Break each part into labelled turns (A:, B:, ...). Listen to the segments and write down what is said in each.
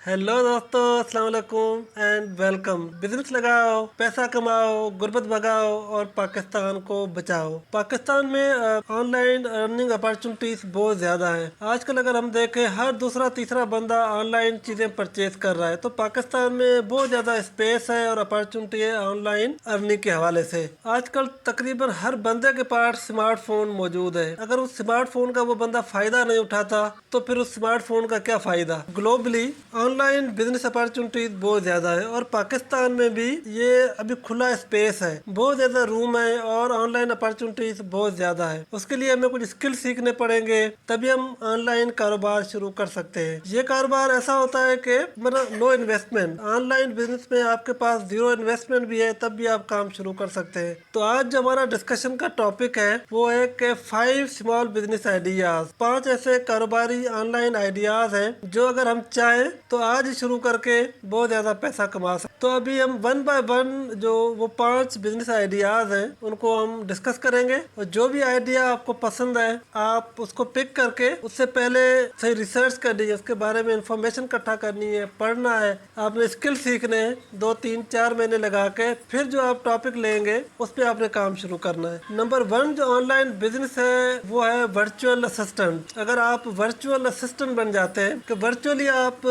A: Hello दोस्तों, अस्सलाम वालेकुम एंड वेलकम। बिजनेस लगाओ, पैसा कमाओ, गुर्बत भगाओ और पाकिस्तान को बचाओ। पाकिस्तान में ऑनलाइन अर्निंग अपॉर्चुनिटीज बहुत ज़्यादा हैं। आजकल अगर हम देखें, हर दूसरा तीसरा बंदा ऑनलाइन चीज़ें परचेज कर रहा है। तो पाकिस्तान में बहुत ज़्यादा स्पेस है और अपॉर्चुनिटी है ऑनलाइन अर्निंग के हवाले से। आजकल तकरीबन हर बंदे के पास स्मार्टफोन मौजूद है। अगर उस स्मार्टफोन का वो बंदा फ़ायदा नहीं उठाता तो फिर उस स्मार्टफोन का क्या फ़ायदा। ग्लोबली ऑनलाइन बिजनेस अपॉर्चुनिटीज बहुत ज़्यादा है और पाकिस्तान में भी ये अभी खुला स्पेस है, बहुत ज़्यादा रूम है और ऑनलाइन अपॉर्चुनिटीज बहुत ज़्यादा है। उसके लिए हमें कुछ स्किल सीखने पड़ेंगे, तभी हम ऑनलाइन कारोबार शुरू कर सकते हैं। ये कारोबार ऐसा होता है कि मतलब लो इन्वेस्टमेंट। ऑनलाइन बिजनेस में आपके पास जीरो इन्वेस्टमेंट भी है, तब भी आप काम शुरू कर सकते हैं। तो आज जो हमारा डिस्कशन का टॉपिक है वो है कि 5 स्मॉल बिजनेस आइडियाज, 5 ऐसे कारोबारी ऑनलाइन आइडियाज हैं जो अगर हम चाहें तो आज ही शुरू करके बहुत ज़्यादा पैसा कमा सकते। तो अभी हम वन बाय वन जो वो 5 बिजनेस आइडियाज़ हैं उनको हम डिस्कस करेंगे, और जो भी आइडिया आपको पसंद है आप उसको पिक करके उससे पहले सही रिसर्च करनी है, उसके बारे में इंफॉर्मेशन इकट्ठा करनी है, पढ़ना है, आपने स्किल सीखने हैं 2 3 4 महीने लगा के, फिर जो आप टॉपिक लेंगे उस पर आपने काम शुरू करना है। नंबर 1 जो ऑनलाइन बिजनेस है वो है वर्चुअल असिस्टेंट। अगर आप वर्चुअल असिस्टेंट बन जाते हैं कि वर्चुअली आप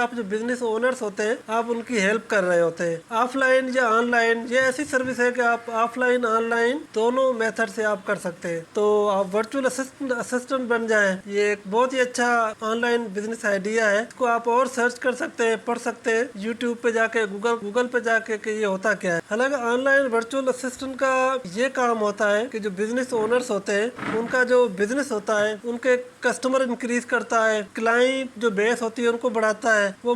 A: जो बिजनेस ओनर्स होते हैं आप उनकी हेल्प कर रहे होते हैं, ऑफलाइन या ऑनलाइन। ये ऐसी सर्विस है कि आप ऑफलाइन ऑनलाइन दोनों मेथड से आप कर सकते हैं। तो आप वर्चुअल असिस्टेंट बन जाएं, ये एक बहुत ही अच्छा ऑनलाइन बिजनेस आइडिया है। इसको आप और सर्च कर सकते हैं, पढ़ सकते हैं यूट्यूब पे जाके, गूगल पे जाके कि ये होता क्या है। हालांकि ऑनलाइन वर्चुअल असिस्टेंट का ये काम होता है कि जो बिजनेस ओनर्स होते हैं उनका जो बिजनेस होता है उनके कस्टमर इंक्रीज करता है, क्लाइंट जो बेस होती है उनको बढ़ाता है, वो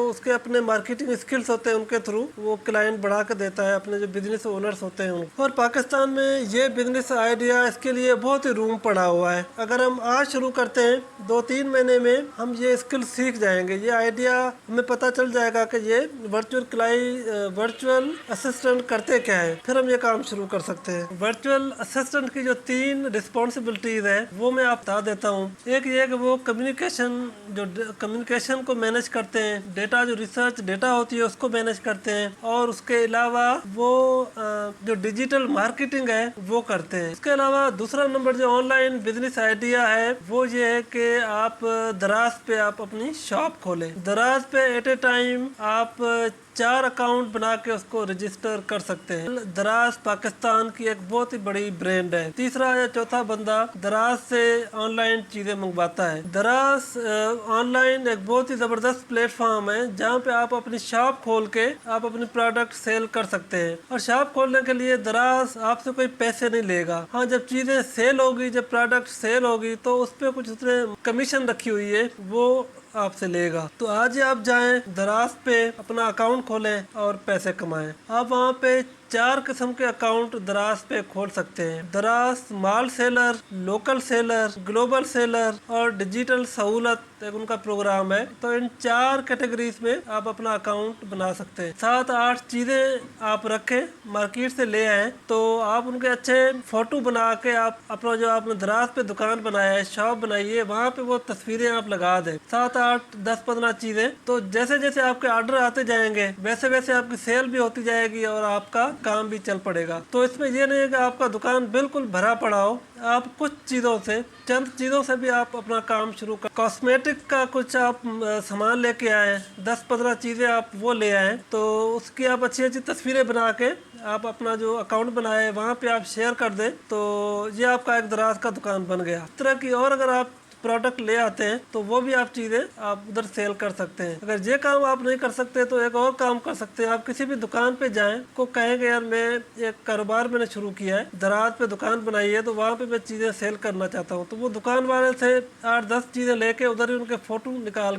A: उसके अपने मार्केटिंग स्किल्स होते हैं उनके थ्रू वो क्लाइंट बढ़ा के देता है अपने जो बिजनेस ओनर्स होते हैं उनको। और पाकिस्तान में ये बिजनेस आइडिया इसके लिए बहुत ही रूम पड़ा हुआ है। अगर हम आज शुरू करते हैं 2 3 महीने में हम ये स्किल सीख जाएंगे, ये आइडिया हमें पता चल जाएगा कि ये वर्चुअल असिस्टेंट करते क्या है, फिर हम ये काम शुरू कर सकते हैं। वर्चुअल असिस्टेंट की जो 3 रिस्पॉन्सिबिलिटीज है वो मैं आप बता देता हूँ। एक ये कि वो कम्युनिकेशन को मैनेज करते हैं, डेटा जो रिसर्च डेटा होती है उसको मैनेज करते हैं, और उसके अलावा वो जो डिजिटल मार्केटिंग है वो करते हैं। इसके अलावा दूसरा नंबर जो ऑनलाइन बिजनेस आइडिया है वो ये है कि आप दराज पे आप अपनी शॉप खोलें। दराज पे एट ए टाइम आप 4 अकाउंट बना के उसको रजिस्टर कर सकते हैं। दराज पाकिस्तान की एक बहुत ही बड़ी ब्रांड है। तीसरा या चौथा बंदा दराज से ऑनलाइन चीज़ें मंगवाता है। दराज ऑनलाइन एक बहुत ही ज़बरदस्त प्लेटफॉर्म है जहाँ पे आप अपनी शॉप खोल के आप अपनी प्रोडक्ट सेल कर सकते हैं। और शॉप खोलने के लिए दराज आपसे कोई पैसे नहीं लेगा। हाँ, जब चीज़ें सेल होगी, जब प्रोडक्ट सेल होगी तो उस पर कुछ उसने कमीशन रखी हुई है वो आपसे लेगा। तो आज ही आप जाएं दराज पे, अपना अकाउंट खोलें और पैसे कमाएं। आप वहाँ पे 4 किस्म के अकाउंट दराज पे खोल सकते हैं। दराज small seller, local seller, global seller और डिजिटल सहूलत एक उनका प्रोग्राम है। तो इन 4 कैटेगरीज में आप अपना अकाउंट बना सकते हैं। 7 8 चीज़ें आप रखें, मार्केट से ले आए, तो आप उनके अच्छे फोटो बना के आप अपना जो आपने दराज पे दुकान बनाया है, शॉप बनाई है, वहाँ पे वो तस्वीरें आप लगा दें, 7 8 10 15 चीज़ें। तो जैसे जैसे आपके ऑर्डर आते जाएंगे वैसे वैसे आपकी सेल भी होती जाएगी और आपका काम भी चल पड़ेगा। तो इसमें ये नहीं है कि आपका दुकान बिल्कुल भरा पड़ा हो, आप कुछ चीज़ों से, चंद चीज़ों से भी आप अपना काम शुरू कर। कॉस्मेटिक का कुछ आप सामान लेके आए, 10 15 चीज़ें आप वो ले आए, तो उसकी आप अच्छी अच्छी तस्वीरें बना के आप अपना जो अकाउंट बनाए वहाँ पे आप शेयर कर दें, तो ये आपका एक दराज का दुकान बन गया। इस तरह की और अगर आप प्रोडक्ट ले आते हैं तो वो भी आप चीज़ें आप उधर सेल कर सकते हैं। अगर ये काम आप नहीं कर सकते तो एक और काम कर सकते हैं। आप किसी भी दुकान पे जाएं, को कहेंगे यार मैं एक कारोबार मैंने शुरू किया है, दराज पे दुकान बनाई है, तो वहाँ पे मैं चीज़ें सेल करना चाहता हूँ। तो वो दुकान वाले से 8 10 चीज़ें लेके उधर ही उनके फोटो निकाल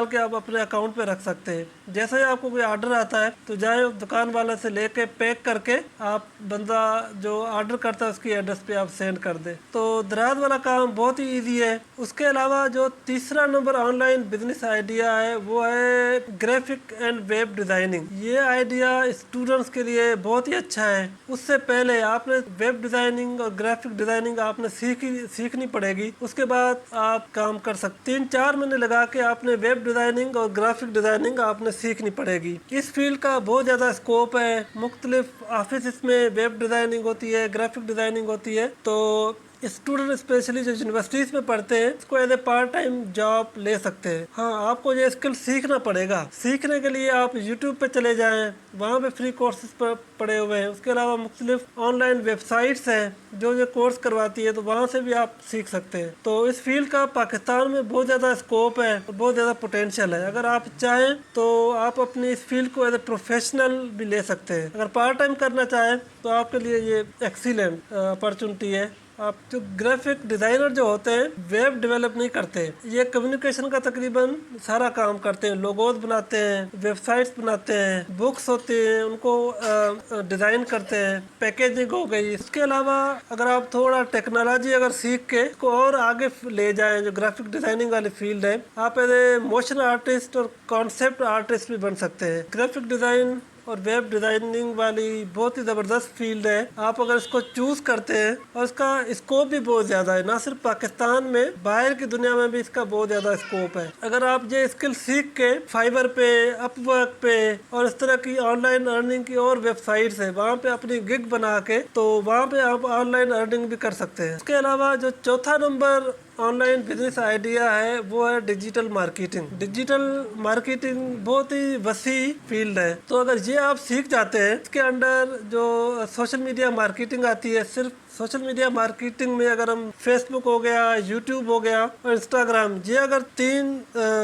A: के आप अपने अकाउंट पे रख सकते हैं। जैसे ही आपको कोई ऑर्डर आता है तो जाए दुकान वाले से लेके पैक करके आप बंदा जो ऑर्डर करता है उसकी एड्रेस पे आप सेंड कर दे। तो दराज वाला काम बहुत ही ईजी है। है। उसके अलावा जो तीसरा नंबर ऑनलाइन बिजनेस आइडिया है वो है ग्राफिक एंड वेब डिज़ाइनिंग। ये आइडिया स्टूडेंट्स के लिए बहुत ही अच्छा है। उससे पहले आपने वेब डिज़ाइनिंग और ग्राफिक डिज़ाइनिंग आपने सीखनी पड़ेगी, उसके बाद आप काम कर सकते। 3-4 महीने लगा के आपने वेब डिज़ाइनिंग और ग्राफिक डिज़ाइनिंग आपने सीखनी पड़ेगी। इस फील्ड का बहुत ज़्यादा स्कोप है। मुख्तलिफ ऑफिस में वेब डिज़ाइनिंग होती है, ग्राफिक डिज़ाइनिंग होती है। तो स्टूडेंट स्पेशली जो यूनिवर्सिटीज़ में पढ़ते हैं इसको as a part time job ले सकते हैं। हाँ, आपको ये स्किल सीखना पड़ेगा। सीखने के लिए आप यूट्यूब पे चले जाएं, वहाँ पे फ्री कोर्सेज पड़े हुए हैं। उसके अलावा मुख्तलिफ ऑनलाइन वेबसाइट्स हैं जो ये कोर्स करवाती है, तो वहाँ से भी आप सीख सकते हैं। तो इस फील्ड का पाकिस्तान में बहुत ज़्यादा स्कोप है, बहुत ज़्यादा पोटेंशियल है। अगर आप चाहें तो आप अपनी इस फील्ड को एज ए प्रोफेशनल भी ले सकते हैं। अगर पार्ट टाइम करना चाहें तो आपके लिए ये एक्सीलेंट अपॉर्चुनिटी है। आप जो ग्राफिक डिज़ाइनर जो होते हैं वेब डेवलप नहीं करते, ये कम्युनिकेशन का तकरीबन सारा काम करते हैं। लोगोज बनाते हैं, वेबसाइट्स बनाते हैं, बुक्स होती हैं उनको डिज़ाइन करते हैं, पैकेजिंग हो गई। इसके अलावा अगर आप थोड़ा टेक्नोलॉजी अगर सीख के इसको और आगे ले जाएं, जो ग्राफिक डिज़ाइनिंग वाली फील्ड है, आप एज ए मोशन आर्टिस्ट और कॉन्सेप्ट आर्टिस्ट भी बन सकते हैं। ग्राफिक डिज़ाइन और वेब डिज़ाइनिंग वाली बहुत ही ज़बरदस्त फील्ड है। आप अगर इसको चूज़ करते हैं, और इसका स्कोप भी बहुत ज़्यादा है, ना सिर्फ पाकिस्तान में, बाहर की दुनिया में भी इसका बहुत ज़्यादा स्कोप है। अगर आप ये स्किल सीख के फाइवर पे, अपवर्क पे और इस तरह की ऑनलाइन अर्निंग की और वेबसाइट्स है, वहाँ पे अपनी गिग बना के तो वहाँ पे आप ऑनलाइन अर्निंग भी कर सकते हैं। इसके अलावा जो चौथा नंबर ऑनलाइन बिजनेस आइडिया है वो है डिजिटल मार्केटिंग। डिजिटल मार्केटिंग बहुत ही वसी फील्ड है। तो अगर ये आप सीख जाते हैं, इसके अंडर जो सोशल मीडिया मार्केटिंग आती है, सिर्फ सोशल मीडिया मार्केटिंग में अगर हम फेसबुक हो गया, यूट्यूब हो गया और इंस्टाग्राम, ये अगर 3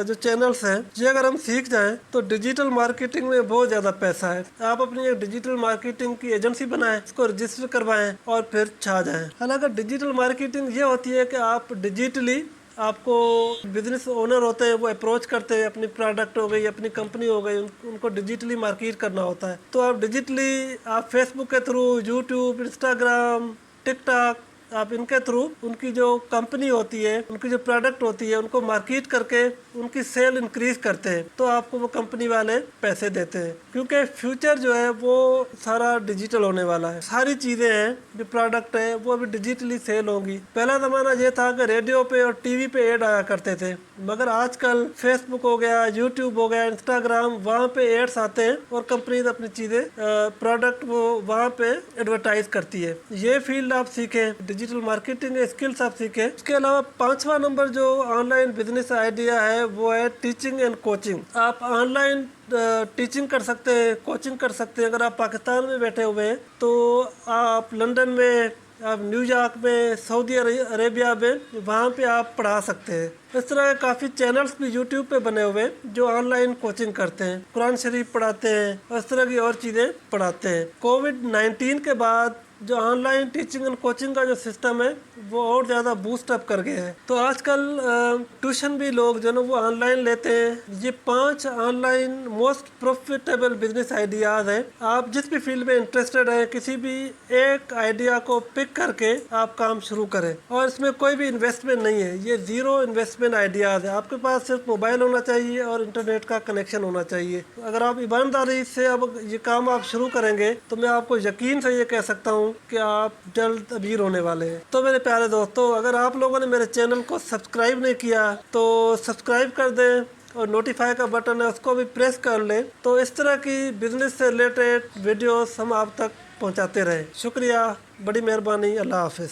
A: जो चैनल्स हैं ये अगर हम सीख जाएं तो डिजिटल मार्केटिंग में बहुत ज़्यादा पैसा है। आप अपनी एक डिजिटल मार्केटिंग की एजेंसी बनाएं, इसको रजिस्टर करवाएं और फिर छा जाएं। हालांकि डिजिटल मार्केटिंग ये होती है कि आप डिजिटली, आपको बिजनेस ओनर होते हैं वो अप्रोच करते हैं, अपनी प्रोडक्ट हो गई, अपनी कंपनी हो गई, उनको डिजिटली मार्केट करना होता है। तो आप डिजिटली आप फेसबुक के थ्रू, यूट्यूब, इंस्टाग्राम, टिकटॉक, आप इनके थ्रू उनकी जो कंपनी होती है, उनकी जो प्रोडक्ट होती है, उनको मार्केट करके उनकी सेल इंक्रीज करते हैं, तो आपको वो कंपनी वाले पैसे देते हैं। क्योंकि फ्यूचर जो है वो सारा डिजिटल होने वाला है। सारी चीज़ें हैं जो प्रोडक्ट है वो अभी डिजिटली सेल होंगी। पहला ज़माना ये था कि रेडियो पे और टीवी पे ऐड आया करते थे, मगर आजकल फेसबुक हो गया, यूट्यूब हो गया, इंस्टाग्राम, वहाँ पे एड्स आते हैं और कंपनी अपनी चीज़ें, प्रोडक्ट वो वहाँ पे एडवर्टाइज करती है। ये फील्ड आप सीखें, डिजिटल मार्केटिंग स्किल्स आप सीखें। उसके अलावा 5वां नंबर जो ऑनलाइन बिजनेस आइडिया है वो है टीचिंग एंड कोचिंग। आप ऑनलाइन टीचिंग कर सकते हैं, कोचिंग कर सकते हैं। अगर आप पाकिस्तान में बैठे हुए हैं तो आप लंदन में, आप न्यूयॉर्क में, सऊदी अरेबिया में, वहाँ पे आप पढ़ा सकते हैं। इस तरह के काफ़ी चैनल्स भी यूट्यूब पे बने हुए हैं जो ऑनलाइन कोचिंग करते हैं, कुरान शरीफ पढ़ाते हैं और इस तरह की और चीज़ें पढ़ाते हैं। कोविड-19 के बाद जो ऑनलाइन टीचिंग एंड कोचिंग का जो सिस्टम है वो और ज़्यादा बूस्ट अप कर गया है। तो आजकल ट्यूशन भी लोग जो ना वो ऑनलाइन लेते हैं। ये 5 online most profitable business ideas हैं। आप जिस भी फील्ड में इंटरेस्टेड हैं, किसी भी एक आइडिया को पिक करके आप काम शुरू करें, और इसमें कोई भी इन्वेस्टमेंट नहीं है। ये ज़ीरो इन्वेस्टमेंट आइडियाज़ है। आपके पास सिर्फ मोबाइल होना चाहिए और इंटरनेट का कनेक्शन होना चाहिए। अगर आप ईमानदारी से अब ये काम आप शुरू करेंगे तो मैं आपको यकीन से ये कह सकता हूँ कि आप जल्द अमीर होने वाले हैं। तो मेरे प्यारे दोस्तों, अगर आप लोगों ने मेरे चैनल को सब्सक्राइब नहीं किया तो सब्सक्राइब कर दें, और नोटिफाई का बटन है उसको भी प्रेस कर लें, तो इस तरह की बिजनेस से रिलेटेड वीडियोस हम आप तक पहुंचाते रहें। शुक्रिया, बड़ी मेहरबानी, अल्लाह हाफिज़।